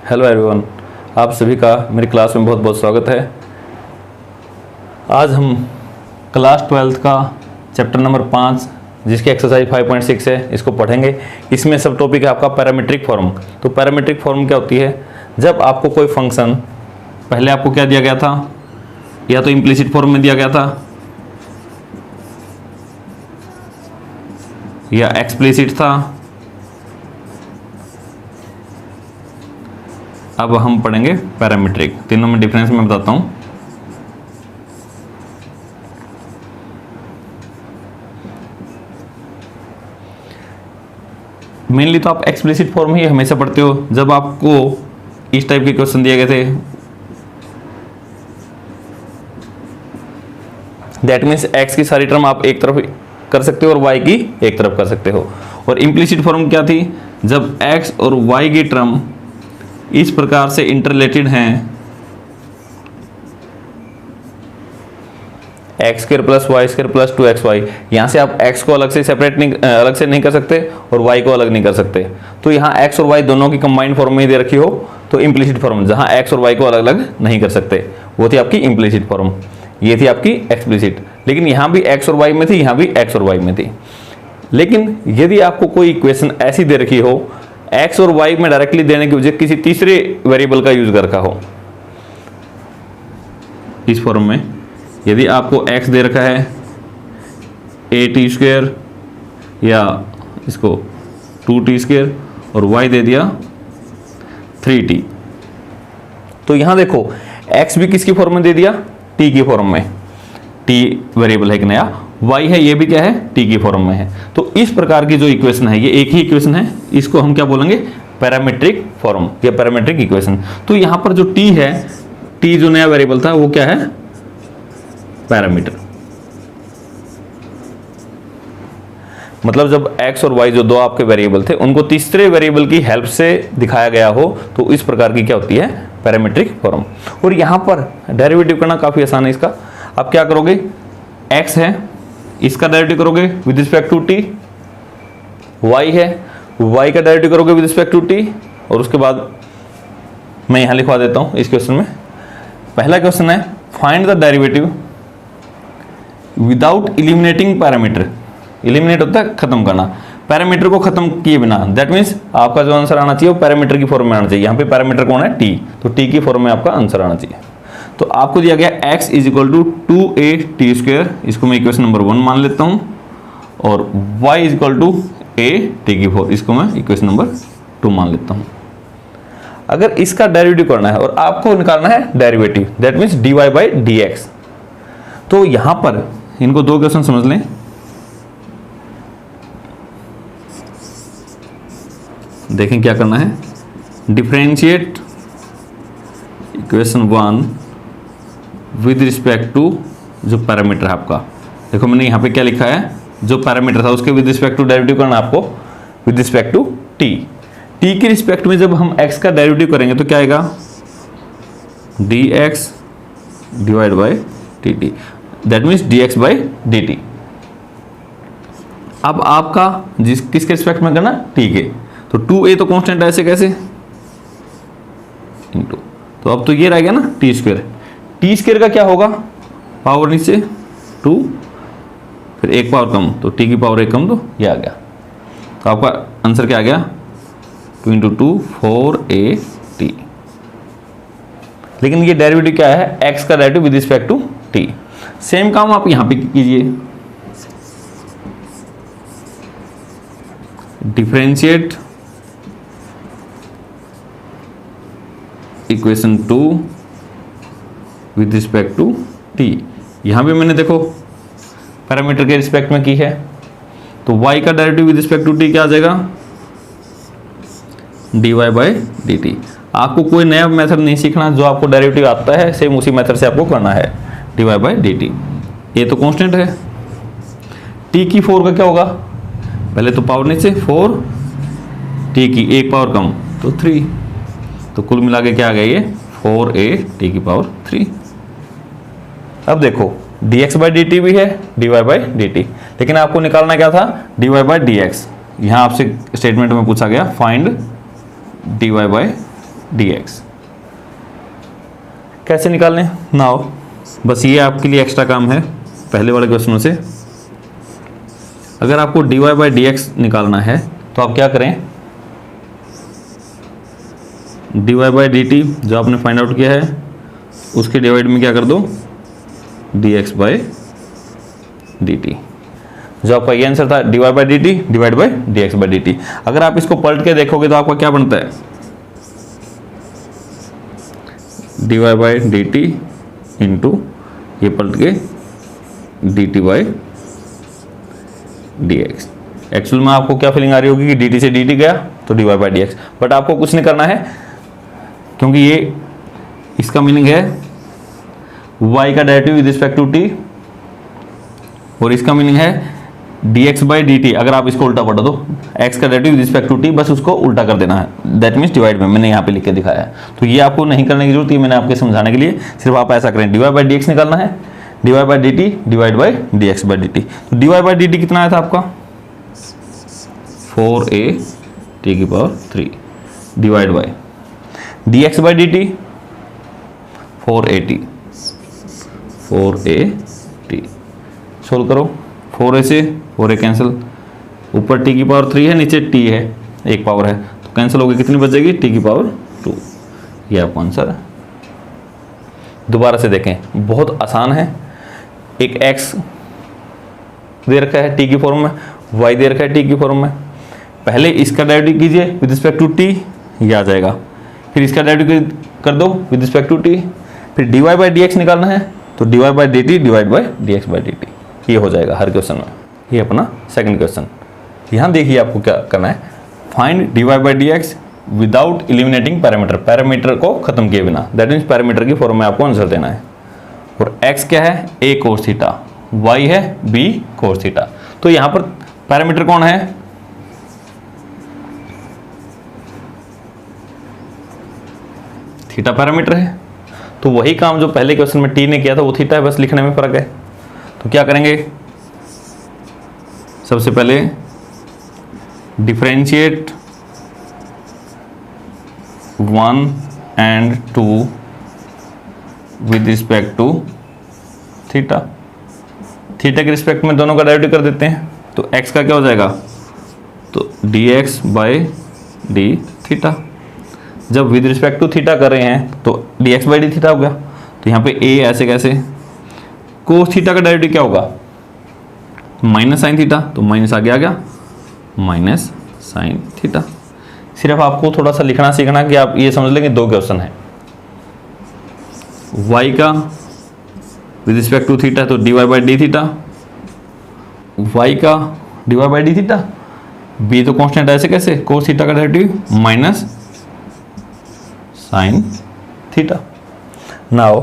Hello everyone, आप सभी का मेरी क्लास में बहुत बहुत स्वागत है। आज हम क्लास 12th का चैप्टर नंबर 5 जिसकी एक्सरसाइज 5.6 है इसको पढ़ेंगे। इसमें सब टॉपिक है आपका पैरामीट्रिक फॉर्म। तो पैरामीट्रिक फॉर्म क्या होती है? जब आपको कोई फंक्शन, पहले आपको क्या दिया गया था, या तो इम्प्लिसिट फॉर्म में दिया गया था या एक्सप्लिसिट था। अब हम पढ़ेंगे पैरामीट्रिक। तीनों में डिफरेंस मैं बताता हूं। मेनली तो आप एक्सप्लिसिट फॉर्म ही हमेशा पढ़ते हो जब आपको इस टाइप के क्वेश्चन दिए गए थे। दैट मीन्स एक्स की सारी टर्म आप एक तरफ कर सकते हो और वाई की एक तरफ कर सकते हो। और इम्प्लिसिट फॉर्म क्या थी? जब एक्स और वाई की टर्म इस प्रकार से इंटररिलेटेड हैं, X square plus Y square plus 2xy, यहां से आप x को अलग से सेपरेट नहीं, अलग से नहीं कर सकते और y को अलग नहीं कर सकते। तो यहाँ x और y दोनों की कंबाइंड फॉर्म में दे रखी हो तो इम्प्लिसिट फॉर्म, जहां x और y को अलग अलग नहीं कर सकते, वो थी आपकी इम्प्लिसिट फॉर्म। ये थी आपकी एक्सप्लिसिट। लेकिन यहाँ भी x और y में थी, यहाँ भी x और y में थी। लेकिन यदि आपको कोई इक्वेशन ऐसी दे रखी हो, x और y में डायरेक्टली देने की वजह किसी तीसरे वेरिएबल का यूज कर रखा हो, इस फॉर्म में यदि आपको x दे रखा है a² या इसको 2t² और y दे दिया 3t, तो यहां देखो x भी किसकी फॉर्म में दे दिया? t की फॉर्म में। t वेरिएबल है एक नया, y है ये भी क्या है? t की फॉर्म में है। तो इस प्रकार की जो इक्वेशन है, ये एक ही इक्वेशन है, इसको हम क्या बोलेंगे? पैरामीट्रिक फॉर्म या पैरामीट्रिक इक्वेशन। तो यहां पर जो t है, t जो नया वेरिएबल था वो क्या है? पैरामीटर। मतलब जब x और y जो दो आपके वेरिएबल थे उनको तीसरे वेरिएबल की हेल्प से दिखाया गया हो तो इस प्रकार की क्या होती है? Parametric form. और यहां पर डेरिवेटिव करना काफी आसान है इसका। आप क्या करोगे? x है, इसका डेरिवेटिव करोगे with respect to t, y है, y का डेरिवेटिव करोगे विद रिस्पेक्ट टू t, और उसके बाद मैं यहां लिखवा देता हूं इस क्वेश्चन में। पहला क्वेश्चन है find the derivative without eliminating parameter. Eliminate होता है खत्म करना, पैरामीटर को खत्म किए बिना। दैट मीन्स आपका जो आंसर आना चाहिए वो पैरामीटर की फॉर्म में आना चाहिए। यहाँ पे पैरामीटर कौन है? t, तो t की फॉर्म में आपका आंसर आना चाहिए। तो आपको दिया गया x इजिकल टू 2at², इसको मैं इक्वेशन नंबर 1 मान लेता हूं, और y इजिकल टू a/4, इसको मैं इक्वेशन नंबर 2 मान लेता हूं। अगर इसका डेरिवेटिव करना है और आपको निकालना है डेरिवेटिव, दैट मीन्स dy/dx, तो यहां पर इनको दो क्वेश्चन समझ लें। देखें क्या करना है। Differentiate equation 1 with respect to जो पैरामीटर है आपका। देखो मैंने यहाँ पे क्या लिखा है, जो पैरामीटर था उसके विद रिस्पेक्ट टू डेरिवेटिव करना आपको with respect to t। t के रिस्पेक्ट में जब हम x का डेरिवेटिव करेंगे तो क्या आएगा? dx divide by dt, that means dx/dt। अब आपका किसके रिस्पेक्ट में करना? t के। तो 2a तो कांस्टेंट है, ऐसे कैसे? इनटू, तो अब तो ये रह गया ना t²। t² का क्या होगा? पावर नीचे 2, फिर एक पावर कम, तो t की पावर 1 कम, तो ये आ गया। तो आपका आंसर क्या आ गया? 2 × 2 4at। लेकिन ये डेरिवेटिव क्या है? x का derivative with respect to t। Same काम आप यहां पे कीजिए। Differentiate equation 2 with respect to t। यहां भी मैंने देखो पैरामीटर के रिस्पेक्ट में की है, तो y का derivative with respect to t क्या आ जाएगा? dy/dt। आपको कोई नया मेथड नहीं सीखना, जो आपको डेरिवेटिव आता है सेम उसी मेथड से आपको करना है। dy/dt, ये तो कांस्टेंट है। t की 4 का क्या होगा? पहले तो पावर नीचे 4, t की एक पावर कम तो 3, तो कुल मिला के क्या आ गया? ये 4at की पावर 3। अब देखो dx/dt भी है, dy/dt, लेकिन आपको निकालना क्या था? dy/dx। यहाँ आपसे स्टेटमेंट में पूछा गया फाइंड dy/dx। dx। कैसे निकालने नाउ, बस ये आपके लिए एक्स्ट्रा काम है पहले वाले क्वेश्चनों से। अगर आपको dy बाई dx निकालना है तो आप क्या करें, dy बाई dt जो आपने फाइंड आउट किया है उसके डिवाइड में क्या कर दो, dx बाई dt। जो आपका ये आंसर था dy by dt divide by dx by dt। अगर आप इसको पलट के देखोगे तो आपका क्या बनता है, dy बाई dt इंटू ये पलट के dt बाई dx। एक्चुअल में आपको क्या फीलिंग आ रही होगी कि dt से dt गया तो dy बाई dx, बट आपको कुछ नहीं करना है क्योंकि ये इसका मीनिंग है y का derivative with respect to t और इसका मीनिंग है dx बाई dt। अगर आप इसको उल्टा पढ़ो तो x का derivative with respect to t, बस उसको उल्टा कर देना है, दैट मीन्स डिवाइड में मैंने यहाँ पे लिख के दिखाया है। तो ये आपको नहीं करने की जरूरत है, मैंने आपके समझाने के लिए सिर्फ आप ऐसा करें, dy बाई dx निकालना है, dy by dt divide by dx by dt। तो dy बाई dt कितना आया था आपका 4a⁻³ divide by dx by dt 4at solve करो, 4a से 4a कैंसिल, ऊपर t⁻³ है नीचे t है, एक पावर है तो कैंसिल हो गई, कितनी बचेगी t⁻²। ये आपका आंसर है। दोबारा से देखें, बहुत आसान है। एक x दे रखा है t की फॉर्म में, y दे रखा है t की फॉर्म में। पहले इसका डेरिवेटिव कीजिए विद रिस्पेक्ट टू t, ये आ जाएगा, फिर इसका डेरिवेटिव कर दो विद रिस्पेक्ट टू t, फिर dy बाई dx निकालना है तो dy by dt divide by dx by dt। ये हो जाएगा हर क्वेश्चन में। ये अपना सेकंड क्वेश्चन। यहाँ देखिए आपको क्या करना है, find dy by dx without eliminating parameter, parameter को खत्म किए बिना, दैट मीन्स पैरामीटर की फॉर्म में आपको आंसर देना है। और x क्या है a cos थीटा, y है b cos थीटा। तो यहाँ पर पैरामीटर कौन है, थीटा पैरामीटर है। तो वही काम जो पहले क्वेश्चन में t ने किया था वो थीटा है, बस लिखने में फर्क है। तो क्या करेंगे, सबसे पहले differentiate 1 and 2 with respect to theta. Theta के रिस्पेक्ट में दोनों का डेरिवेटिव कर देते हैं, तो x का क्या हो जाएगा, तो dx बाई डी थीटा। जब विद रिस्पेक्ट टू थीटा कर रहे हैं तो dx बाई डी थीटा हो गया। तो यहाँ पे a ऐसे कैसे, कोस थीटा का डेरिवेटिव क्या होगा, माइनस साइन थीटा, तो माइनस आगे आ गया माइनस साइन थीटा। सिर्फ आपको थोड़ा सा लिखना सीखना कि आप ये समझ लेंगे दो क्वेश्चन है, y का विद रिस्पेक्ट टू थीटा तो dy by D theta, y का dy by D theta, b तो कांस्टेंट ऐसे कैसे, कोस थीटा का derivative minus sine theta. Now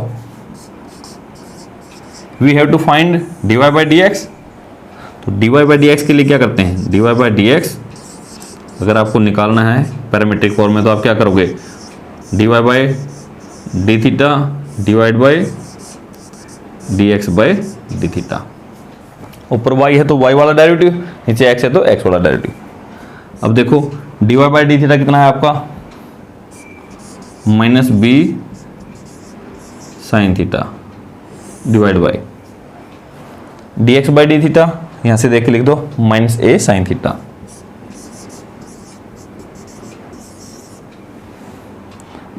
we have to find dy by dx। तो dy by dx के लिए क्या करते हैं, dy बाई dx अगर आपको निकालना है पैरामीट्रिक फॉर्म में तो आप क्या करोगे, dy by D theta divide by dx by D theta. ऊपर y है तो y वाला डेरिवेटिव, नीचे x है तो x वाला डेरिवेटिव। अब देखो dy बाई डी थीटा कितना है आपका, minus b sine theta divide by dx by D theta, यहां से देख के लिख दो minus a sign theta.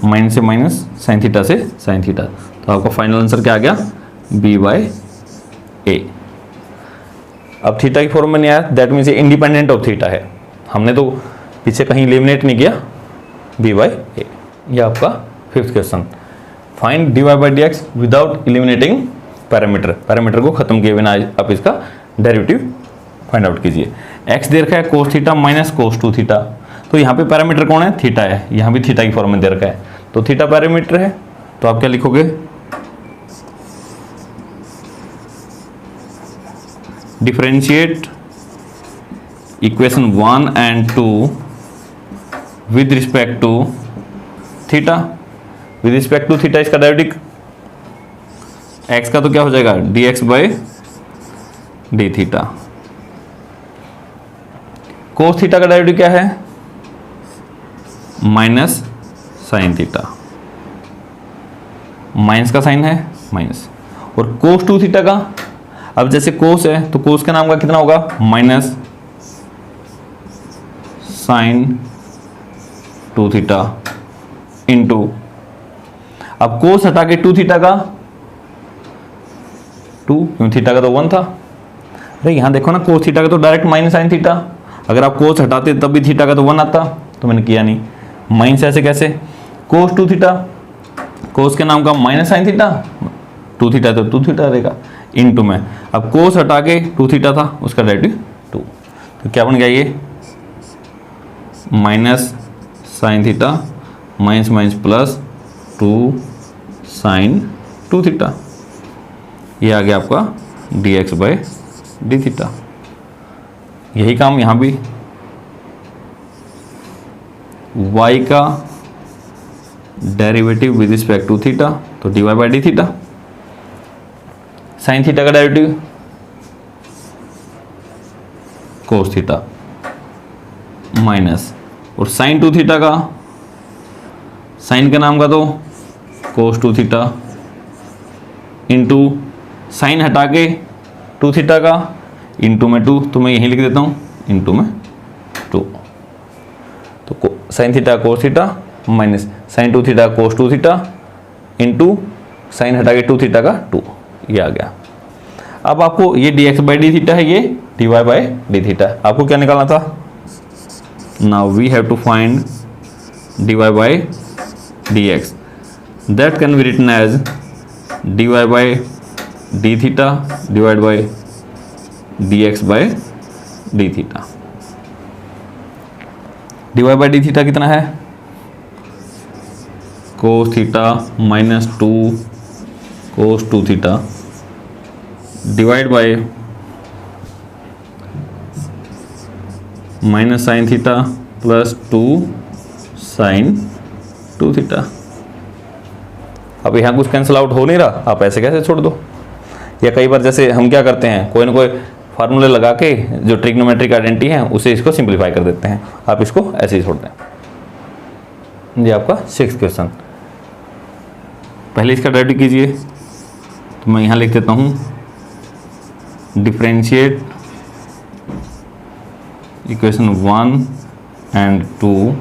Minus से माइनस, साइन थीटा से साइन थीटा, तो आपका फाइनल आंसर क्या आ गया, b बाई ए। अब थीटा की फॉर्म में नहीं आया, दैट मीन्स ये इंडिपेंडेंट ऑफ थीटा है, हमने तो पीछे कहीं एलिमिनेट नहीं किया, b बाई ए। ये आपका fifth question, find dy by dx without eliminating parameter, parameter को खत्म किए बिना आप इसका डेरिवेटिव फाइंड आउट कीजिए। x दे रखा है cos theta minus cos two theta, तो यहाँ पे पैरामीटर कौन है, थीटा है, यहाँ भी थीटा की फॉर्म में दे रखा है, तो थीटा पैरामीटर है। तो आप क्या लिखोगे, differentiate equation 1 and 2 with respect to theta. With respect to theta इसका डेरिवेटिव x का तो क्या हो जाएगा, dx by D theta. Cos theta का डेरिवेटिव क्या है, माइनस साइन थीटा, माइनस का साइन है माइनस, और कोस 2 थीटा का, अब जैसे कोस है तो कोस के नाम का कितना होगा माइनस साइन 2 थीटा इंटू, अब कोस हटा के 2 थीटा का 2, क्यों थीटा का तो 1 था। अरे यहाँ देखो ना, कोस थीटा का तो डायरेक्ट माइनस साइन थीटा, अगर आप कोस हटाते तब भी थीटा का तो 1 आता, तो मैंने किया नहीं। माइनस ऐसे कैसे, कोस 2 थीटा, कोस के नाम का माइनस साइन थीटा, 2 थीटा तो 2 थीटा रहेगा इनटू में, अब कोस हटा के 2 थीटा था उसका डेरिवेटिव 2, तो क्या बन गया ये minus sine theta minus minus plus 2 sine 2 theta, ये आ गया आपका dx बाई डी थीटा। यही काम यहाँ भी y का derivative with respect to theta, तो dy by D theta, sine theta का डेरिवेटिव कोस थीटा माइनस, और साइन 2 थीटा का, साइन के नाम का तो कोस 2 थीटा इंटू साइन हटा के 2 थीटा का इंटू में 2, तो मैं यहीं लिख देता हूँ इंटू में 2, तो sine theta cos theta minus sine 2 theta cos 2 theta into sine हटा के 2 थीटा का 2, ये आ गया। अब आपको ये dx बाई डी थीटा है, ये dy बाई डी थीटा, आपको क्या निकालना था, now we have to find dy by dx, that can be written as dy by D theta divide by dx by D theta. dy by D theta कितना है, cos theta minus 2 cos 2 theta divide by minus sine theta plus 2 sine 2 theta. अब यहाँ कुछ cancel out हो नहीं रहा, आप ऐसे कैसे छोड़ दो, या कई बार जैसे हम क्या करते हैं, कोई ना कोई फार्मूले लगा के जो ट्रिग्नोमेट्रिक आइडेंटिटी है उसे इसको सिंप्लीफाई कर देते हैं, आप इसको ऐसे ही छोड़ दें। ये आपका 6th क्वेश्चन, पहले इसका डेरिवेटिव कीजिए, तो मैं यहाँ लिख देता हूँ differentiate equation 1 and 2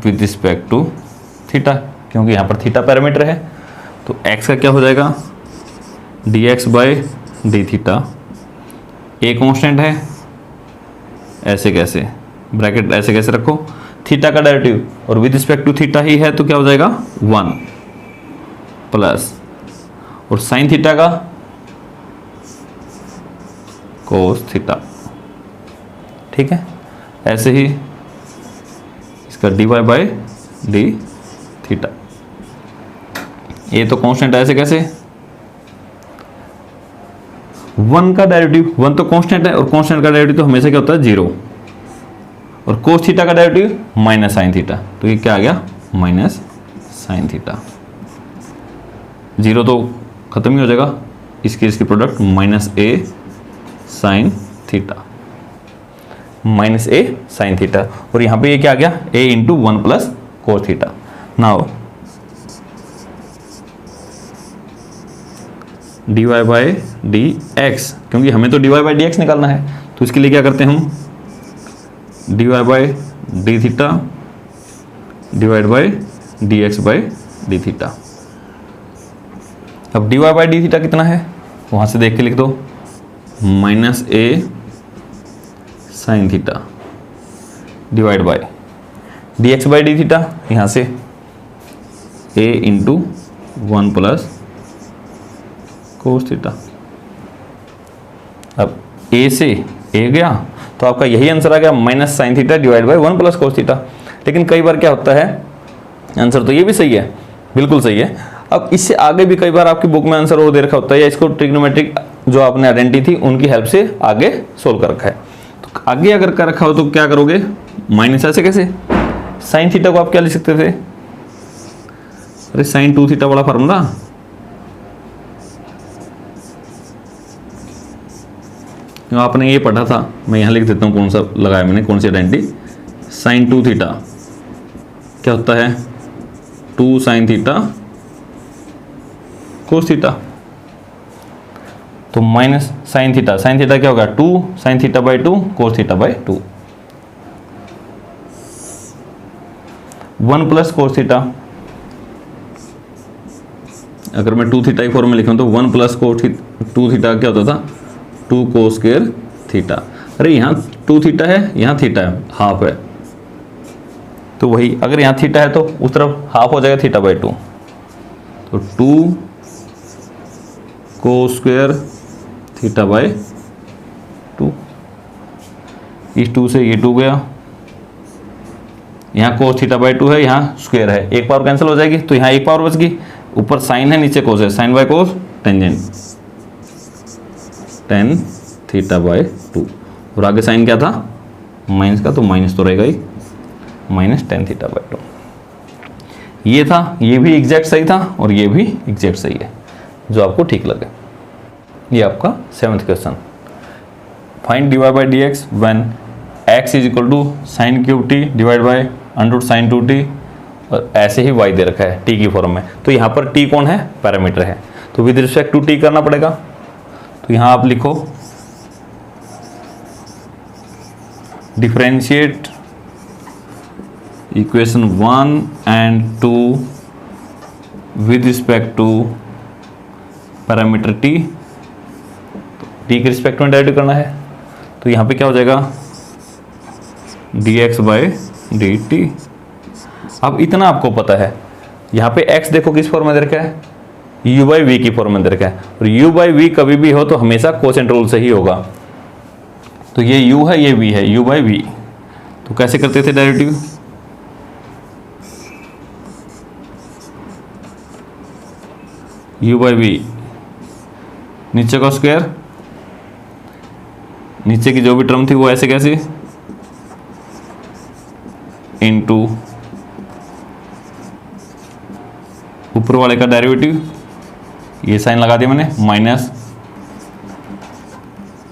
with respect to theta, क्योंकि यहाँ पर थीटा पैरामीटर है, तो x का क्या हो जाएगा dx by D theta, a constant है, ऐसे कैसे ब्रैकेट ऐसे कैसे रखो, थीटा का डेरिवेटिव और विद रिस्पेक्ट टू थीटा ही है तो क्या हो जाएगा 1 प्लस, और साइन थीटा का कोस थीटा, ठीक है, ऐसे ही इसका dy बाई डी थीटा, ये तो कांस्टेंट है, ऐसे कैसे 1 का डेरिवेटिव, 1 तो कांस्टेंट है और कांस्टेंट का डेरिवेटिव तो हमेशा क्या होता है 0, और कोस थीटा का डेरिवेटिव माइनस साइन थीटा, तो ये क्या आ गया माइनस साइन थीटा, 0 तो खत्म ही हो जाएगा, इसकी प्रोडक्ट माइनस ए साइन थीटा, माइनस ए साइन थीटा, और यहाँ पे ये क्या आ गया a into 1 plus cos theta. Now dy by d x, क्योंकि हमें तो dy बाई डी एक्स निकालना है, तो इसके लिए क्या करते हैं हम dy by D theta divide by d x by D theta. अब dy बाई डी थीटा कितना है, वहाँ से देख के लिख दो minus A sine theta divide by d x by D theta, यहाँ से a into 1 plus cos theta. अब a से a गया तो आपका यही आंसर आ गया minus sine theta divide by 1 plus cos theta. लेकिन कई बार क्या होता है, आंसर तो ये भी सही है, बिल्कुल सही है। अब इससे आगे भी कई बार आपकी बुक में आंसर वो दे रखा होता है, या इसको ट्रिग्नोमेट्रिक जो आपने आइडेंटिटी थी उनकी हेल्प से आगे सोल्व कर रखा है। तो आगे अगर कर रखा हो तो क्या करोगे, माइनस ऐसे कैसे, साइन थीटा को आप क्या लिख सकते थे, अरे साइन 2 थीटा वाला फार्मूला, आपने ये पढ़ा था, मैं यहाँ लिख देता हूँ कौन सा लगाया मैंने, कौन सी आइडेंटिटी, साइन 2 थीटा क्या होता है 2 sin थीटा cos थीटा। तो माइनस साइन थीटा क्या होगा 2 sin theta by 2 cos theta by 2, 1 plus cos theta. अगर मैं 2 थीटा की फॉर्म में लिखूं तो 1 प्लस cos 2 थीटा क्या होता था 2 cos स्क्वायर थीटा। अरे यहाँ 2 थीटा है, यहाँ थीटा है, हाफ है, तो वही अगर यहाँ थीटा है तो उस तरफ हाफ हो जाएगा थीटा बाई 2, तो 2 cos स्क्वायर थीटा बाई 2। इस 2 से ये 2 गया, यहाँ cos थीटा बाई 2 है, यहाँ स्क्वायर है, एक पावर कैंसिल हो जाएगी, तो यहाँ एक पावर बच गई, ऊपर साइन है नीचे cos है, sine by cos tangent tan theta by 2, और आगे साइन क्या था माइनस का, तो माइनस तो रहेगा ही, माइनस tan थीटा बाई 2। ये था, ये भी एग्जैक्ट सही था और ये भी एग्जैक्ट सही है, जो आपको ठीक लगे। ये आपका 7th question. Find dy by d x when x is equal to sine cube t divide by under sine 2t, और ऐसे ही y दे रखा है t की फॉर्म में। तो यहाँ पर t कौन है पैरामीटर है, तो विद रिस्पेक्ट टू t करना पड़ेगा। तो यहाँ आप लिखो differentiate equation 1 and 2 with respect to parameter t, t के रिस्पेक्ट में डायरेक्ट करना है। तो यहाँ पे क्या हो जाएगा dx बाई डी टी। अब इतना आपको पता है, यहाँ पे x देखो किस फॉर्म में दे रखा है u बाई वी की फॉर्म में दे रखा है, और u बाई वी कभी भी हो तो हमेशा कोसेंट रूल से ही होगा। तो ये u है ये v है, u बाई वी। तो कैसे करते थे डेरिवेटिव, u बाई वी, नीचे का स्क्वायर, नीचे की जो भी टर्म थी वो ऐसे कैसे इनटू ऊपर वाले का डेरिवेटिव, ये साइन लगा दिया मैंने, माइनस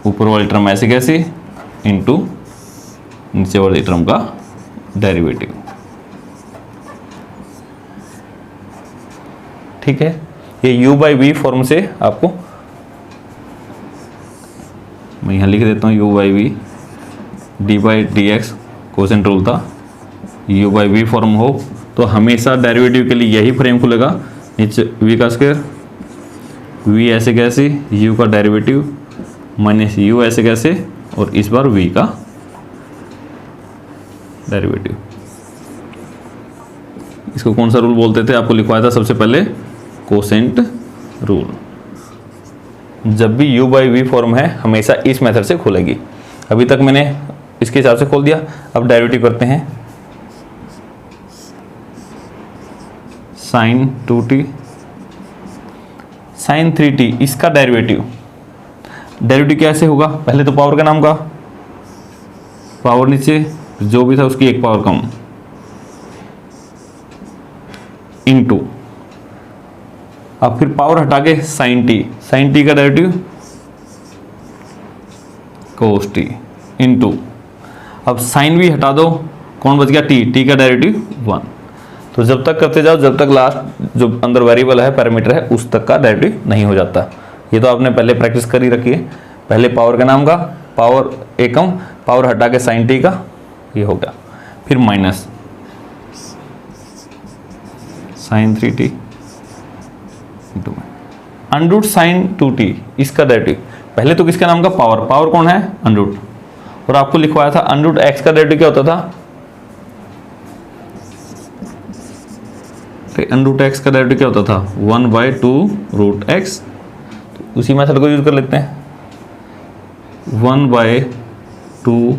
ऊपर वाली टर्म ऐसे कैसे इनटू नीचे वाली टर्म का डेरिवेटिव। ठीक है, ये u बाई वी फॉर्म से आपको मैं यहाँ लिख देता हूँ u बाई वी, d by d x quotient rule था, u बाई वी फॉर्म हो तो हमेशा डेरिवेटिव के लिए यही फ्रेम खुलेगा, नीचे v का स्क्वायर, v ऐसे कैसे, u का डेरिवेटिव माइनस u ऐसे कैसे, और इस बार v का डेरिवेटिव। इसको कौन सा रूल बोलते थे, आपको लिखवाया था सबसे पहले कोसेंट रूल। जब भी u बाई वी फॉर्म है हमेशा इस मेथड से खुलेगी। अभी तक मैंने इसके हिसाब से खोल दिया, अब डेरिवेटिव करते हैं। साइन 2t साइन 3t, इसका डेरिवेटिव कैसे होगा, पहले तो पावर का नाम का, पावर नीचे जो भी था उसकी एक पावर कम, इनटू, अब फिर पावर हटा के साइन टी का डेरिवेटिव कोस टी, इनटू, अब साइन भी हटा दो, कौन बच गया टी का डेरिवेटिव 1। तो जब तक करते जाओ जब तक लास्ट जो अंदर वेरिएबल है पैरामीटर है उस तक का डेरिवेटिव नहीं हो जाता। ये तो आपने पहले प्रैक्टिस कर ही रखी है, पहले पावर के नाम का, पावर एकम, पावर हटा के साइन टी का, ये हो गया, फिर minus sign 3t under root sign 2t, इसका डेरिवेटिव, पहले तो किसके नाम का पावर कौन है अंडरूट, और आपको लिखवाया था अंडरूट एक्स का डेरिवेटिव क्या होता था, अंडरूट एक्स का डेरिवेटिव क्या होता था 1 बाई 2 रूट एक्स। तो उसी मेथड को यूज कर लेते हैं, 1 बाई 2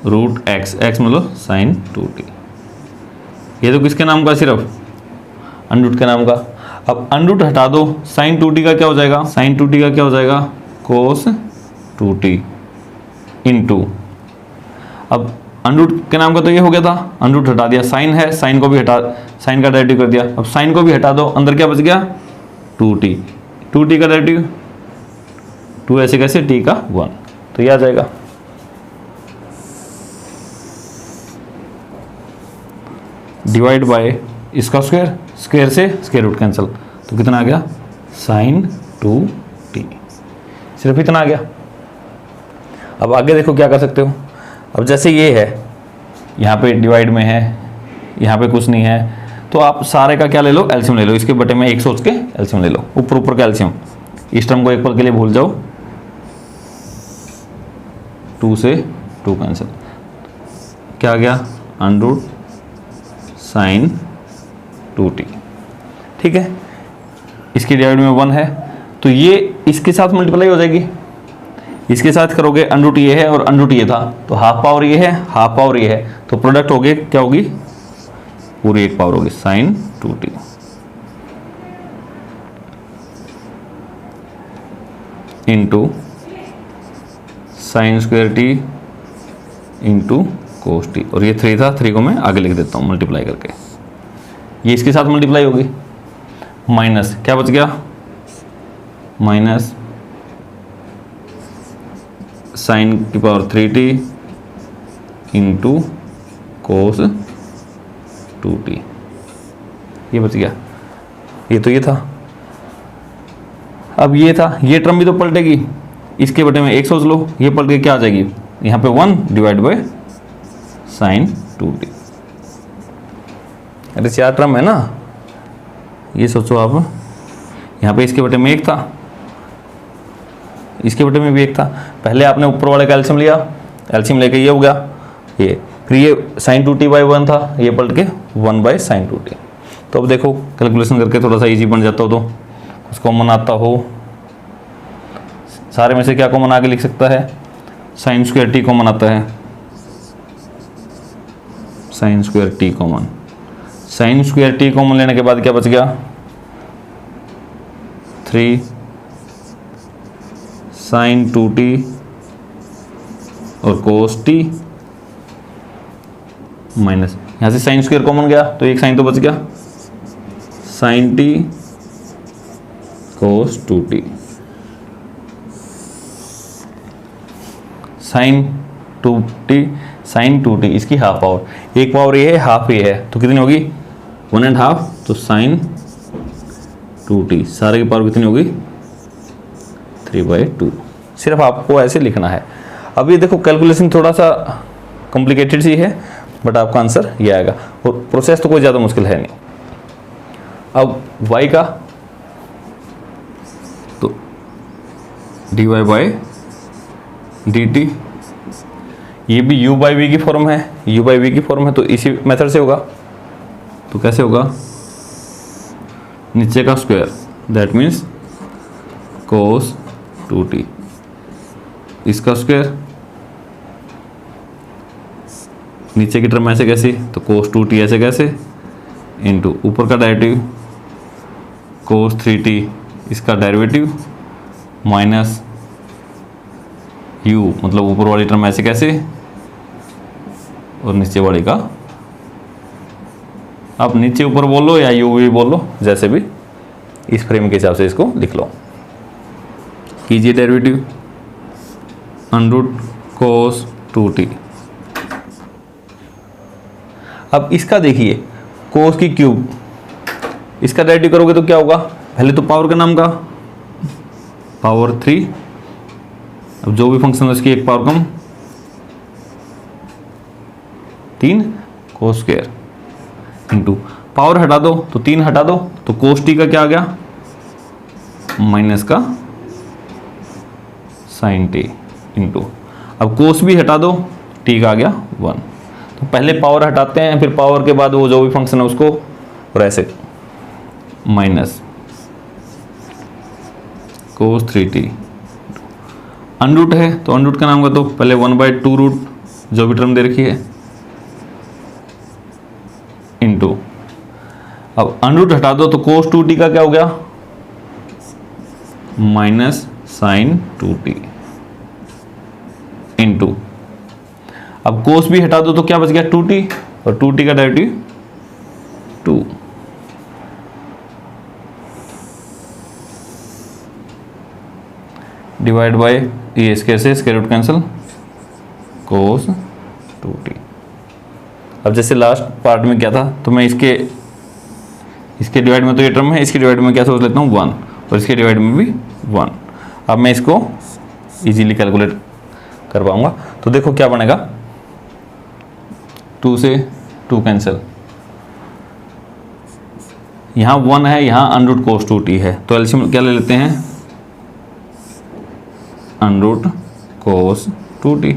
रूट एक्स, एक्स मतलब साइन 2t। ये तो किसके नाम का, सिर्फ अंडरूट के नाम का। अब अंडरूट हटा दो, साइन 2t का क्या हो जाएगा, साइन 2t का क्या हो जाएगा कोस 2t इनटू, अब अंडरूट के नाम का तो ये हो गया था, अंडरूट हटा दिया, साइन है, साइन को भी हटा, साइन का डेरिवेटिव कर दिया, अब साइन को भी हटा दो, अंदर क्या बच गया 2t का डेरिवेटिव 2 ऐसे कैसे t का 1, तो ये आ जाएगा। डिवाइड बाय इसका स्क्वायर, स्क्वायर से स्क्वायर रूट कैंसिल, तो कितना आ गया sin 2t, सिर्फ इतना आ गया। अब आगे देखो क्या कर सकते हो। अब जैसे ये है, यहाँ पे डिवाइड में है, यहाँ पे कुछ नहीं है, तो आप सारे का क्या ले लो, एलसीएम ले लो। इसके बटे में एक सोच के एलसीएम ले लो, ऊपर ऊपर का एलसीएम। इस टर्म को एक पल के लिए भूल जाओ, 2 से 2 कैंसिल, क्या आ गया अंडर sin 2t। ठीक है, इसकी डिवाइड में 1 है, तो ये इसके साथ मल्टीप्लाई हो जाएगी। इसके साथ करोगे अंडर रूट ये है और अंडर रूट ये था, तो हाफ पावर ये है, हाफ पावर ये है, तो प्रोडक्ट हो गए क्या होगी, पूरी एक पावर होगी sin 2t into sine square T into cos t. और ये 3 था, 3 को मैं आगे लिख देता हूँ मल्टीप्लाई करके, ये इसके साथ मल्टीप्लाई होगी, माइनस क्या बच गया, माइनस साइन की power 3t into cos 2t, ये बच गया। ये तो ये था, अब ये था, ये टर्म भी तो पलटेगी, इसके बटे में एक सोच लो, ये पलट के क्या आ जाएगी, यहाँ पे 1 डिवाइड बाय साइन 2t। अरे 4 टर्म है ना, ये सोचो आप, यहाँ पे इसके बटे में 1 था, इसके बटे में भी 1 था। पहले आपने ऊपर वाले का एलसीएम लिया, एलसीएम लेके ये हो गया ये, फिर ये sin 2t बाई 1 था, ये पलट के 1 बाई sin 2t। तो अब देखो कैलकुलेशन करके थोड़ा सा इजी बन जाता हो, तो कुछ कॉमन आता हो, सारे में से क्या कॉमन आगे लिख सकता है, साइन स्क्वायर टी कॉमन आता है, sine square T common, sine square T common लेने के बाद क्या बच गया, 3 sin 2t और cos t माइनस, यहाँ से साइन स्क्वायर कॉमन गया तो एक साइन तो बच गया, sin t cos 2t, sin 2t sin 2t, इसकी हाफ पावर, एक पावर ये है हाफ ये है, तो कितनी होगी 1.5, तो sin 2t सारे की पावर कितनी होगी 3/2। सिर्फ आपको ऐसे लिखना है। अब ये देखो कैलकुलेशन थोड़ा सा कॉम्प्लिकेटेड सी है, बट आपका आंसर ये आएगा, और प्रोसेस तो कोई ज़्यादा मुश्किल है नहीं। अब y का, तो dy बाई dt, ये भी u बाई v की फॉर्म है, u बाई v की फॉर्म है, तो इसी मेथड से होगा। तो कैसे होगा, नीचे का square, that means cos 2t, इसका स्क्वायर, नीचे की टर्म ऐसे कैसे, तो cos 2t ऐसे कैसे, इनटू ऊपर का डेरिवेटिव cos 3t इसका डेरिवेटिव माइनस u, मतलब ऊपर वाली टर्म ऐसे कैसे और नीचे वाली का, आप नीचे ऊपर बोल लो या u भी बोल लो, जैसे भी इस फ्रेम के हिसाब से इसको लिख लो। कीजिए derivative under root cos 2t। अब इसका देखिए cos की क्यूब, इसका डेरिवेटिव करोगे तो क्या होगा, पहले तो पावर का नाम का पावर 3, अब जो भी फंक्शन है उसकी एक पावर कम 3 cos स्क्वायर इंटू पावर हटा दो तो 3 हटा दो, तो cos t का क्या आ गया माइनस का sin t इंटू, अब cos भी हटा दो, t का आ गया 1। तो पहले पावर हटाते हैं, फिर पावर के बाद वो जो भी फंक्शन है उसको, और ऐसे माइनस cos 3t, अनरूट है तो अनरूट का नाम का, तो पहले 1/2 रूट जो भी टर्म दे रखी है इंटू, अब अनरूट हटा दो तो cos 2t का क्या हो गया माइनस sin 2t इंटू, अब cos भी हटा दो तो क्या बच गया 2t, और 2t का डेरिवेटिव 2, डिवाइड बाय ये इसके से square root cancel cos 2t। अब जैसे लास्ट पार्ट में क्या था, तो मैं इसके डिवाइड में तो ये टर्म है, इसके डिवाइड में क्या सोच लेता हूँ 1, और इसके डिवाइड में भी 1। अब मैं इसको इजीली कैलकुलेट कर पाऊंगा। तो देखो क्या बनेगा, 2 से 2 कैंसिल, यहाँ 1 है, यहाँ अंडर रूट cos 2t है, तो एलसीएम क्या ले लेते हैं, अंडर रूट cos 2t,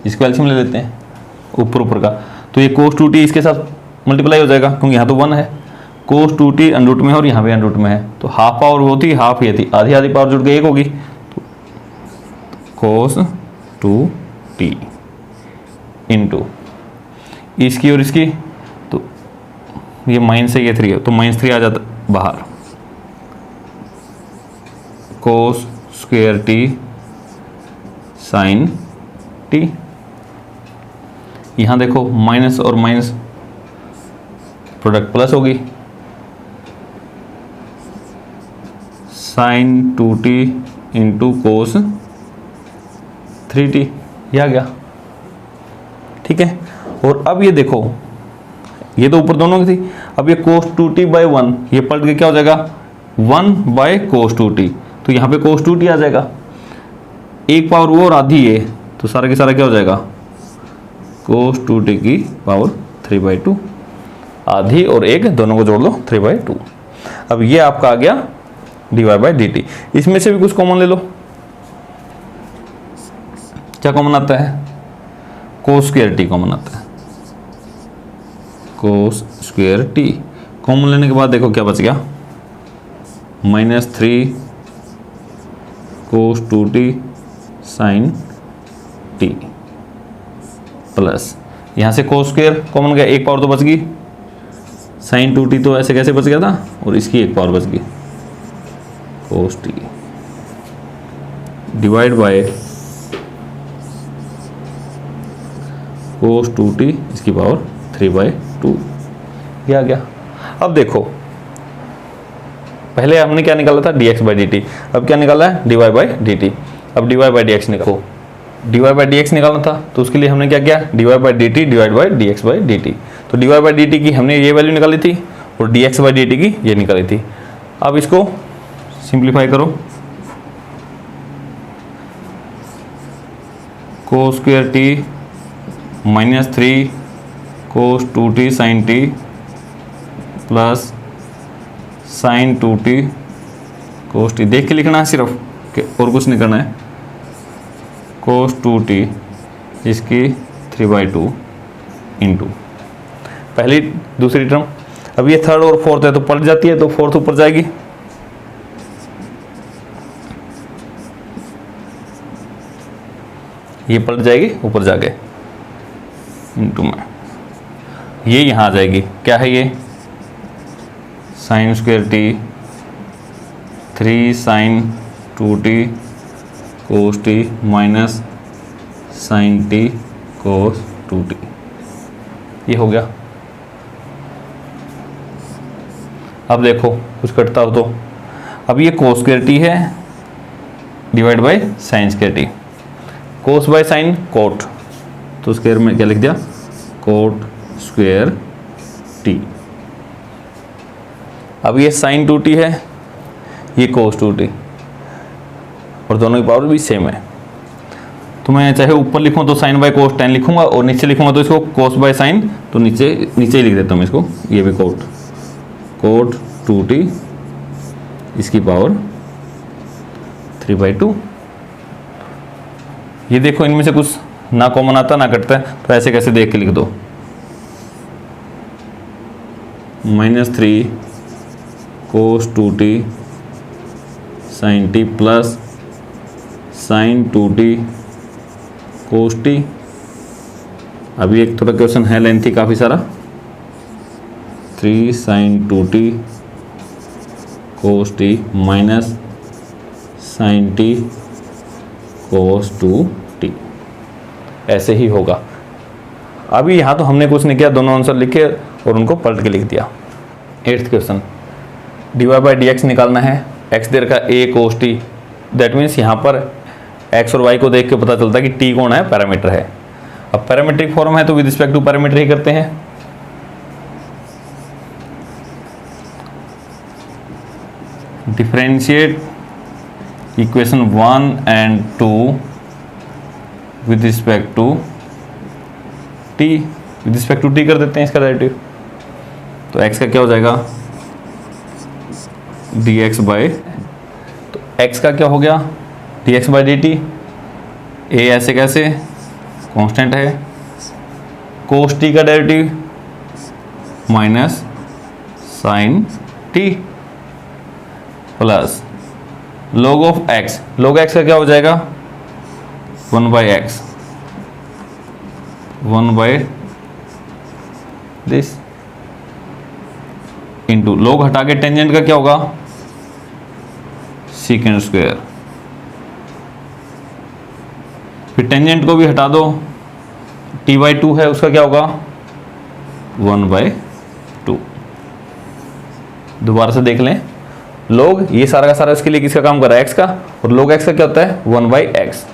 इसको एलसीएम ले लेते हैं ऊपर का। तो ये cos 2t इसके साथ मल्टीप्लाई हो जाएगा क्योंकि यहाँ तो 1 है, cos 2t अंडर रूट में है और यहाँ भी अंडर रूट में है, तो हाफ पावर वो थी, हाफ ये थी, आधी आधी पावर जुड़ के 1 होगी, तो cos 2t इंटू इसकी और इसकी, तो ये माइनस है, ये 3 है, तो -3 आ जाता बाहर, cos square t sin t। यहाँ देखो माइनस और माइनस प्रोडक्ट प्लस होगी, sin 2t into cos 3t, ये आ गया, ठीक है। और अब ये देखो, ये तो ऊपर दोनों की थी, अब ये cos 2t बाई 1, ये पलट के क्या हो जाएगा 1 बाई cos 2t, तो यहाँ पे cos 2t आ जाएगा, एक पावर वो और आधी ये, तो सारा के सारा क्या हो जाएगा cos 2t की पावर 3/2, आधी और एक दोनों को जोड़ लो 3/2। अब ये आपका आ गया dy/dt। इसमें से भी कुछ कॉमन ले लो, क्या कॉमन आता है, cos स्क्वायर t कॉमन आता है, cos स्क्वायर t कॉमन लेने के बाद देखो क्या बच गया, -3 cos 2t sin t plus यहाँ से cos स्क्वायर कॉमन गया, एक पावर तो बच गई, sin 2t तो ऐसे कैसे बच गया था, और इसकी एक पावर बच गई cos t divide by cos 2t इसकी पावर 3/2, ये आ गया। अब देखो पहले हमने क्या निकाला था dx/dt, अब क्या निकाला है dy/dt। अब dy/dx निकालो, dy/dx निकालना था, तो उसके लिए हमने क्या किया dy/dt डिवाइड बाय dx/dt। तो dy/dt की हमने ये वैल्यू निकाली थी और dx/dt की ये निकाली थी। अब इसको सिंप्लीफाई करो, cos square t -3 cos 2t sin t plus sin 2t cos t, देख के लिखना है सिर्फ, और कुछ नहीं करना है, cos 2t इसकी 3/2 इंटू पहली दूसरी टर्म। अब ये थर्ड और फोर्थ है तो पलट जाती है, तो फोर्थ ऊपर जाएगी, ये पलट जाएगी ऊपर जाके इंटू में, ये यहाँ आ जाएगी, क्या है ये sin square t 3 sin 2t cos t minus sin t cos 2t, ये हो गया। अब देखो कुछ कटता हो तो, अब ये cos स्क्वायर t है divide by sin square t, cos by sin cot, तो स्क्वायर में क्या लिख दिया cot स्क्वायर t। अब ये sin 2t है, ये cos 2t, और दोनों की पावर भी सेम है, तो मैं चाहे ऊपर लिखूं तो sin बाय cos tan लिखूंगा, और नीचे लिखूंगा तो इसको cos बाय sin, तो नीचे ही लिख देता हूँ इसको, ये भी cot 2t इसकी पावर 3/2। ये देखो इनमें से कुछ ना कॉमन आता ना कटता है, तो ऐसे कैसे देख के लिख दो, -3 cos 2t sin t plus sin 2t cos t। अभी एक थोड़ा क्वेश्चन है लेंथी काफ़ी सारा, 3 sin 2t cos t minus sin t cos 2t, ऐसे ही होगा। अभी यहाँ तो हमने कुछ नहीं किया, दोनों आंसर लिखे और उनको पलट के लिख दिया। 8th क्वेश्चन, dy/dx निकालना है, x दे रखा a cos t, that means यहाँ पर x और y को देख के पता चलता है कि t कौन है, पैरामीटर है। अब पैरामीट्रिक फॉर्म है तो विद रिस्पेक्ट टू पैरामीटर ही करते हैं। Differentiate equation 1 and 2 with respect to t, with respect to t कर देते हैं इसका डेरिवेटिव। तो x का क्या हो जाएगा, dx बाई, तो x का क्या हो गया, dx बाई dt। a ऐसे कैसे कांस्टेंट है, cos t का derivative minus sine t plus log of x, log x का क्या हो जाएगा 1 by x, 1 by this into log हटा के टेंजेंट का क्या होगा सीकेंड स्क्वायर, फिर टेंजेंट को भी हटा दो, t बाई 2 है उसका क्या होगा 1 बाई 2। दोबारा से देख लें, log ये सारा का सारा इसके लिए किसका काम कर रहा है x का, और log x का क्या होता है 1 बाई एक्स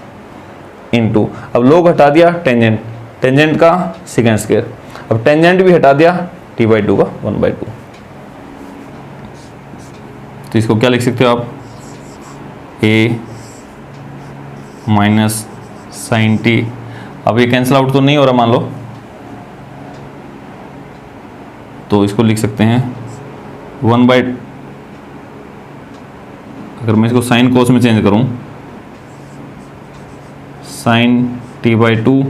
इंटू, अब log हटा दिया टेंजेंट, टेंजेंट का सेकेंड स्क्वायर, अब टेंजेंट भी हटा दिया t बाई 2 का 1 बाई 2। तो इसको क्या लिख सकते हो आप, a माइनस साइन टी, अब ये कैंसिल आउट तो नहीं हो रहा मान लो, तो इसको लिख सकते हैं 1 बाई, अगर मैं इसको साइन कोस में चेंज करूं, sine t by 2,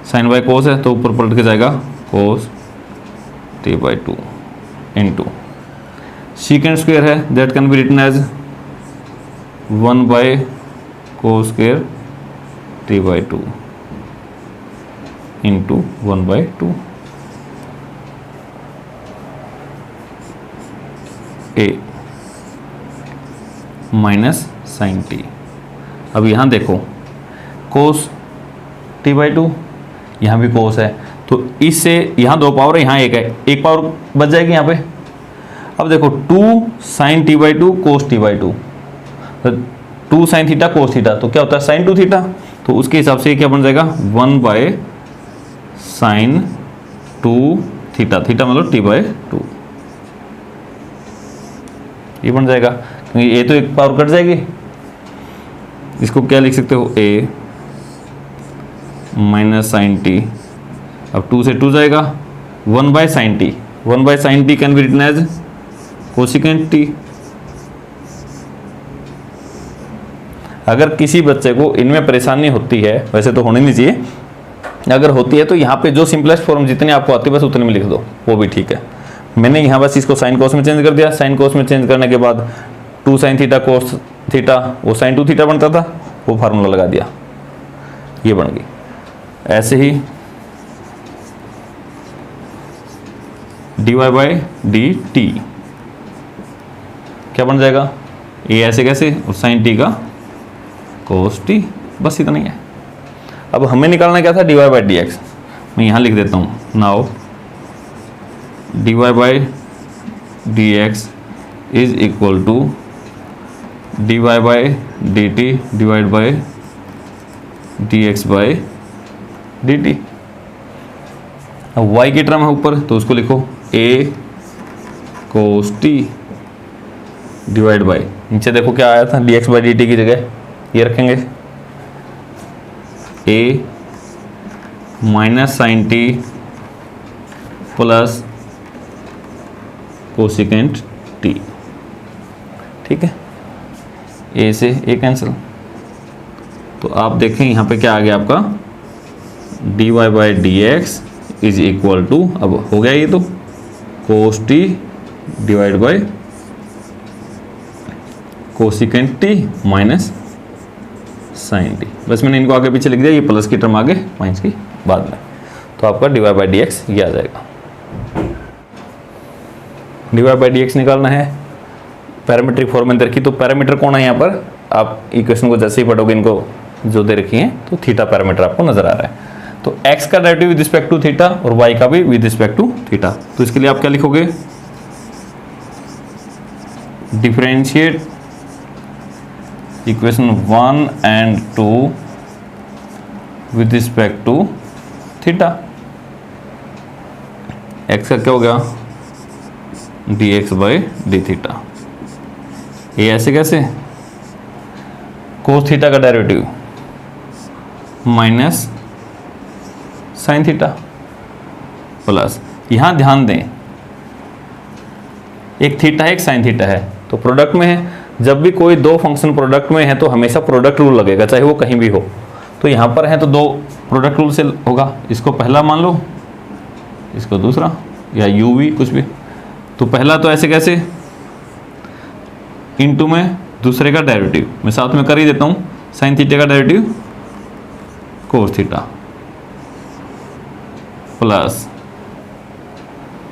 sine by cos है तो ऊपर पलट के जाएगा cos t by 2 into secant square है, that can be written as 1 by cos square t by 2 into 1 by 2 a minus sine t. अब यहाँ देखो कोस टी बाई 2, यहाँ भी कोस है, तो इससे यहाँ 2 पावर है, यहाँ 1 है, 1 पावर बच जाएगी यहाँ पे। अब देखो 2 sine t by 2 cos t by 2, 2 sine theta cos theta, तो क्या होता है साइन 2 थीटा, तो उसके हिसाब से क्या बन जाएगा 1 बाय साइन 2 थीटा, थीटा मतलब टी बाई 2, ये बन जाएगा, क्योंकि ए तो 1 पावर कट जाएगी। इसको क्या लिख सकते हो, ए माइनस साइन टी, अब 2 से 2 जाएगा, 1 by sine t, 1 by sine t can be written as cosecant t. अगर किसी बच्चे को इनमें परेशानी होती है, वैसे तो होनी नहीं चाहिए, अगर होती है तो यहाँ पे जो सिंपलेस्ट फॉर्म जितने आपको आती है बस उतने में लिख दो, वो भी ठीक है। मैंने यहाँ बस इसको साइन कोस में चेंज कर दिया, साइन कोस में चेंज करने के बाद 2 साइन थीटा कोस थीटा, वो साइन 2 थीटा बनता था, वो फार्मूला लगा दिया, ये बन गई। ऐसे ही dy बाई डी टी क्या बन जाएगा, ये ऐसे कैसे, और साइन टी का कोस टी, बस इतना ही है। अब हमें निकालना क्या था, dy बाई डी एक्स, मैं यहाँ लिख देता हूँ, now dy by d x is equal to dy by d t divide by d x by d t. अब y की टर्म है ऊपर, तो उसको लिखो a cos t divide by, नीचे देखो क्या आया था dx बाई डी टी की जगह ये रखेंगे a minus sine t plus cosecant t, ठीक है, a से a कैंसिल, तो आप देखें यहाँ पे क्या आ गया आपका dy by d x is equal to, अब हो गया ये तो cos t divide by cosecant t minus sine t, बस मैंने इनको आगे पीछे लिख दिया, ये प्लस की टर्म आगे माइनस की बाद में, तो आपका dy बाई डी एक्स ये आ जाएगा। dy बाई डी एक्स निकालना है पैरामीट्रिक फॉर्मूले की, तो पैरामीटर कौन है यहाँ पर, आप इक्वेशन को जैसे ही पढ़ोगे इनको जो दे रखी हैं तो थीटा पैरामीटर आपको नजर आ रहा है। तो x का derivative with respect to theta और y का भी विद रिस्पेक्ट टू थीटा, तो इसके लिए आप क्या लिखोगे, differentiate equation 1 and 2 with respect to theta. X का क्या हो गया, d x by D theta. ये ऐसे कैसे, कोस थीटा का derivative minus sine theta plus, यहां ध्यान दें एक थीटा है एक साइन थीटा है, तो प्रोडक्ट में है। जब भी कोई दो फंक्शन प्रोडक्ट में है तो हमेशा प्रोडक्ट रूल लगेगा, चाहे वो कहीं भी हो। तो यहां पर है तो दो प्रोडक्ट रूल से होगा, इसको पहला मान लो, इसको दूसरा, या यू भी कुछ भी। तो पहला तो ऐसे कैसे, इनटू में दूसरे का डेरिवेटिव, मैं साथ में कर ही देता हूं, साइन थीटा का derivative cos theta plus,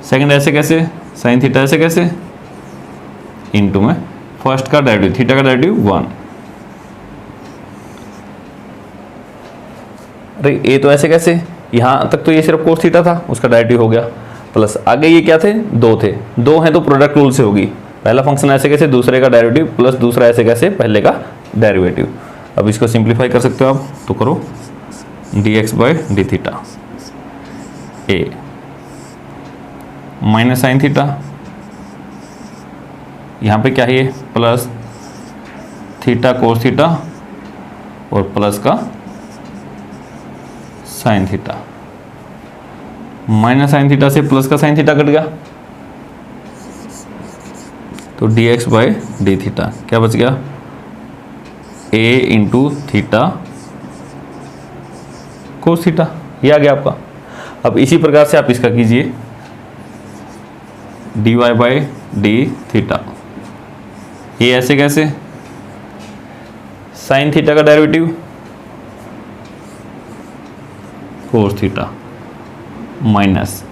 second ऐसे कैसे, साइन थीटा ऐसे कैसे, इनटू में फर्स्ट का डेरिवेटिव, थीटा का डेरिवेटिव 1। अरे ये तो ऐसे कैसे, यहां तक तो ये सिर्फ कोस थीटा था, उसका डेरिवेटिव हो गया, प्लस आगे ये क्या थे, दो थे, दो हैं तो प्रोडक्ट रूल से होगी। पहला फंक्शन ऐसे कैसे, दूसरे का डेरिवेटिव प्लस दूसरा ऐसे कैसे, पहले का डेरिवेटिव। अब इसको सिंप्लीफाई कर सकते हो आप, तो करो D x by D theta A minus sine theta, यहाँ पे क्या है, प्लस थीटा कोस थीटा और प्लस का sign theta, minus sine theta से प्लस का साइन थीटा कट गया, तो D x by D theta क्या बच गया, ए इंटू थीटा कोस थीटा, ये आ गया आपका। अब इसी प्रकार से आप इसका कीजिए, d y by D theta, ये ऐसे कैसे, साइन थीटा का derivative cos theta minus,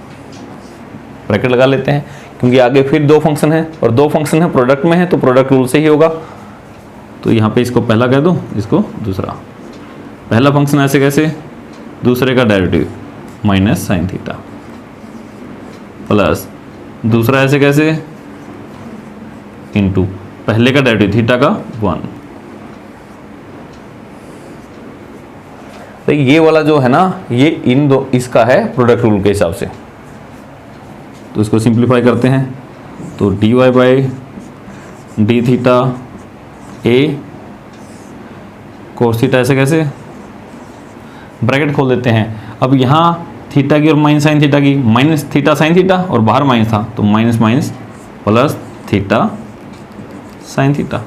bracket लगा लेते हैं क्योंकि आगे फिर दो फंक्शन है और दो फंक्शन है प्रोडक्ट में है तो प्रोडक्ट रूल से ही होगा। तो यहाँ पे इसको पहला कह दो, इसको दूसरा, पहला फंक्शन ऐसे कैसे, दूसरे का derivative minus sine theta plus दूसरा ऐसे कैसे, इनटू पहले का डेरिवेटिव थीटा का 1। तो ये वाला जो है ना, ये इन दो इसका है प्रोडक्ट रूल के हिसाब से। तो इसको सिंप्लीफाई करते हैं, तो d y by D theta a cos theta ऐसे कैसे, ब्रैकेट खोल देते हैं। अब यहाँ थीटा की और माइनस साइन थीटा की, माइनस थीटा साइन थीटा और बाहर माइनस था तो minus minus plus theta sine theta,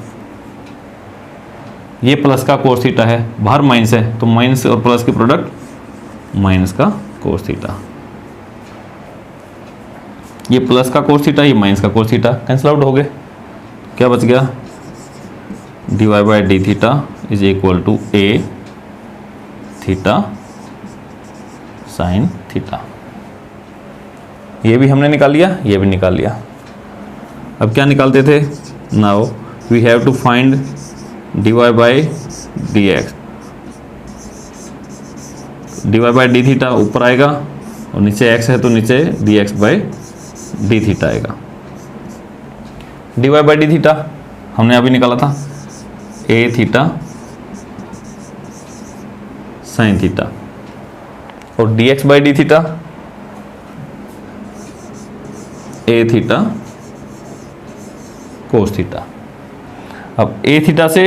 ये प्लस का कोस थीटा है, बाहर माइनस है तो माइनस और प्लस के प्रोडक्ट माइनस का कोस थीटा, ये प्लस का कोस थीटा, ये माइनस का कोस थीटा, कैंसिल आउट हो गए। क्या बच गया, d y by D theta is equal to a theta sine theta. ये भी हमने निकाल लिया, ये भी निकाल लिया। अब क्या निकालते थे, now we have to find d y by d x, d y by D theta ऊपर आएगा और नीचे एक्स है तो नीचे d x by D theta आएगा। D y by D theta हमने अभी निकाला था, ए थीटा साइन थीटा, और d x by D theta a theta cos theta. अब ए थीटा से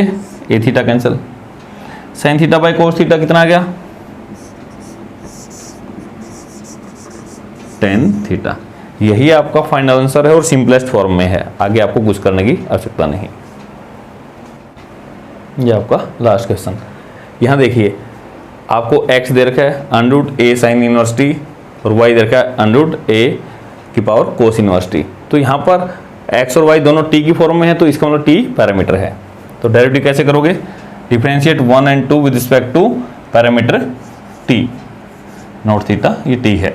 a theta cancel, sine theta by cos theta कितना आ गया, टेन थीटा। यही आपका फाइनल आंसर है और सिंपलेस्ट फॉर्म में है, आगे आपको कुछ करने की आवश्यकता नहीं। ये आपका लास्ट क्वेश्चन। यहाँ देखिए आपको x दे रखा है अंडरूट ए साइन इनवर्स टी और y दे रखा है अंडरूट ए की पावर कोस इनवर्स टी। तो यहाँ पर x और y दोनों t की फॉर्म में है तो इसका मतलब t पैरामीटर है। तो डायरेक्टली कैसे करोगे, differentiate 1 and 2 with respect to parameter t, not theta ये t है।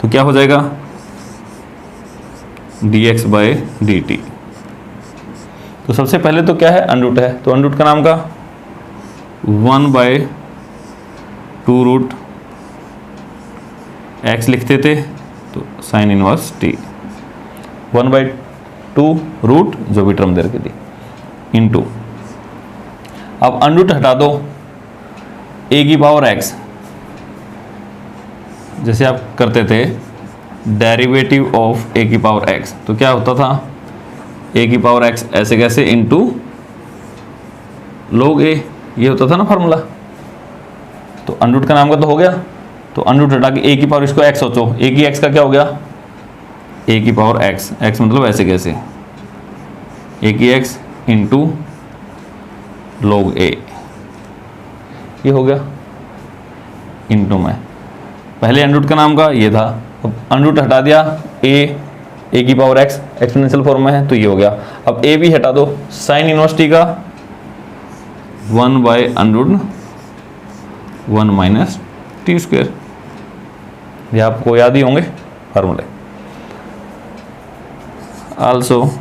तो क्या हो जाएगा, dx बाई डी टी। तो सबसे पहले तो क्या है, अंडरूट है, तो अंडरूट का नाम का 1/2 x लिखते थे तो साइन इनवर्स t, 1/2 रूट जो भी टर्म दे रखी थी इनटू, अब अंडरूट हटा दो, a की पावर x जैसे आप करते थे डेरिवेटिव ऑफ ए की पावर एक्स, तो क्या होता था, ए की पावर एक्स ऐसे कैसे इंटू log ए, ये होता था ना फार्मूला। तो अंडर का नाम का तो हो गया, तो अंडर हटा के ए की पावर, इसको एक्स सोचो, ए की एक्स का क्या हो गया, ए की पावर एक्स, एक्स मतलब ऐसे कैसे, ए की एक्स इंटू log ए, ये हो गया इंटू में, पहले अंडर का नाम का ये था, अब अंडर हटा दिया, ए की पावर एक्स एक्सपोनेंशियल फॉर्म में है तो ये हो गया। अब ए भी हटा दो, साइन इनवर्स टी का 1/√1 माइनस टी स्क्वायर, ये आपको याद ही होंगे फार्मूले। Also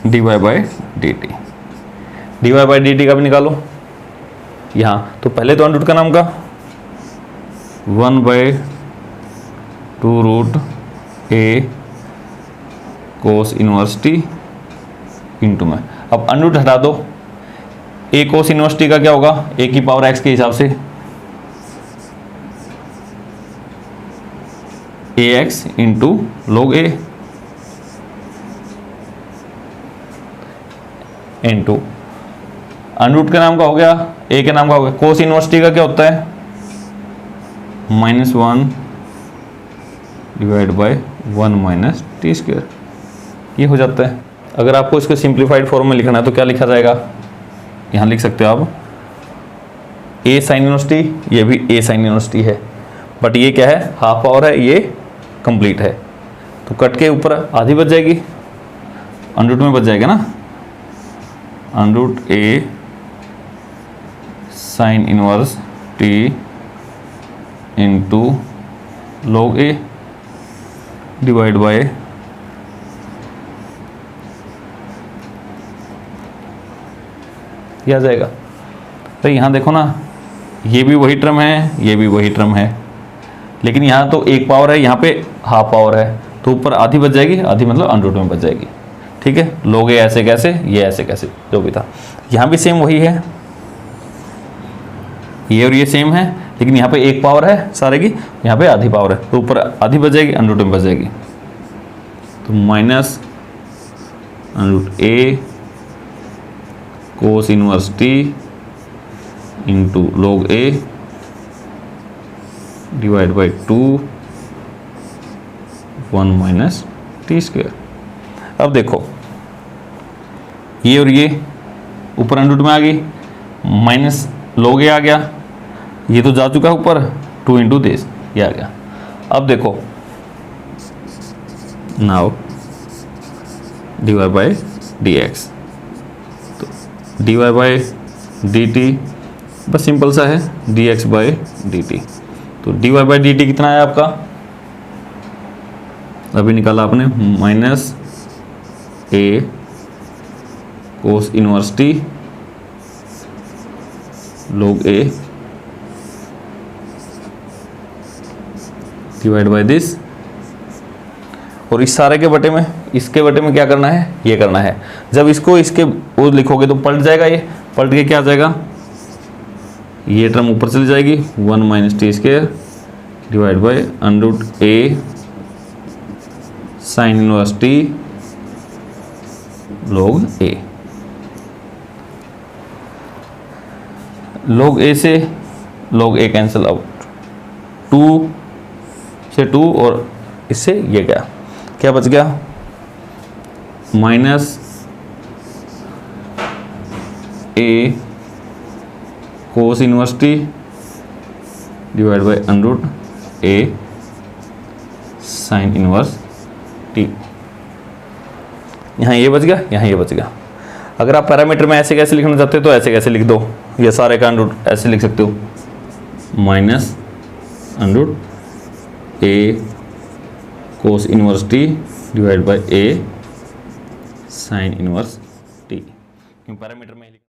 dy by d t, d y by d t का भी निकालो यहाँ, तो पहले तो अंडर का नाम का 1/2√a cos inverse T into में, अब अंडर हटा दो, a कोस इनवर्स टी का क्या होगा, a की पावर x के हिसाब से ax into log a into under के नाम का हो गया, a के नाम का हो गया, कोस इनवर्स टी का क्या होता है -1 divide by 1 minus T square, ये हो जाता है। अगर आपको इसको सिंप्लीफाइड फॉर्म में लिखना है तो क्या लिखा जाएगा, यहाँ लिख सकते हो आप a साइन इनवर्स टी, ये भी a साइन इनवर्स टी है, बट ये क्या है, हाफ पावर है, ये कंप्लीट है, तो कट के ऊपर आधी बच जाएगी, अंडर में बच जाएगा ना, under a sine inverse T into log a divide by ये आ जाएगा। तो यहाँ देखो ना, ये भी वही टर्म है, ये भी वही टर्म है, लेकिन यहाँ तो एक पावर है, यहाँ पे हाफ पावर है, तो ऊपर आधी बच जाएगी, आधी मतलब अंडर में बच जाएगी, ठीक है। log a ऐसे कैसे, ये ऐसे कैसे, जो भी था, यहाँ भी सेम वही है, ये और ये सेम है, लेकिन यहाँ पे एक पावर है सारे की, यहाँ पे आधी पावर है, तो ऊपर आधी बच जाएगी, अंडर में बच जाएगी, तो minus √a cos inverse T into log a divide by 1 minus T square. अब देखो ये और ये ऊपर अंडर में आ गई, माइनस log a आ गया, ये तो जा चुका है ऊपर, 2 इंटू दिस, ये आ गया। अब देखो now dy by d x, तो dy by d T bus simple सा है, dx बाई डी टी, तो dy बाई डी टी कितना है आपका, अभी निकाला आपने, -a cos inverse T log a divide by this, और इस सारे के बटे में, इसके बटे में क्या करना है, ये करना है। जब इसको इसके वो लिखोगे तो पलट जाएगा, ये पलट के क्या आ जाएगा, ये टर्म ऊपर चली जाएगी, 1 minus T square divide by √a sine inverse T log a, log a से log a कैंसिल आउट, 2 से 2 और इससे ये गया, क्या बच गया, -a cos inverse T divide by √a sine inverse T, यहाँ ये बच गया, यहाँ ये बच गया। अगर आप पैरामीटर में ऐसे कैसे लिखना चाहते हो तो ऐसे कैसे लिख दो, ये सारे का अंडर ऐसे लिख सकते हो, -√a cos inverse T divide by a sine inverse T, क्योंकि पैरामीटर में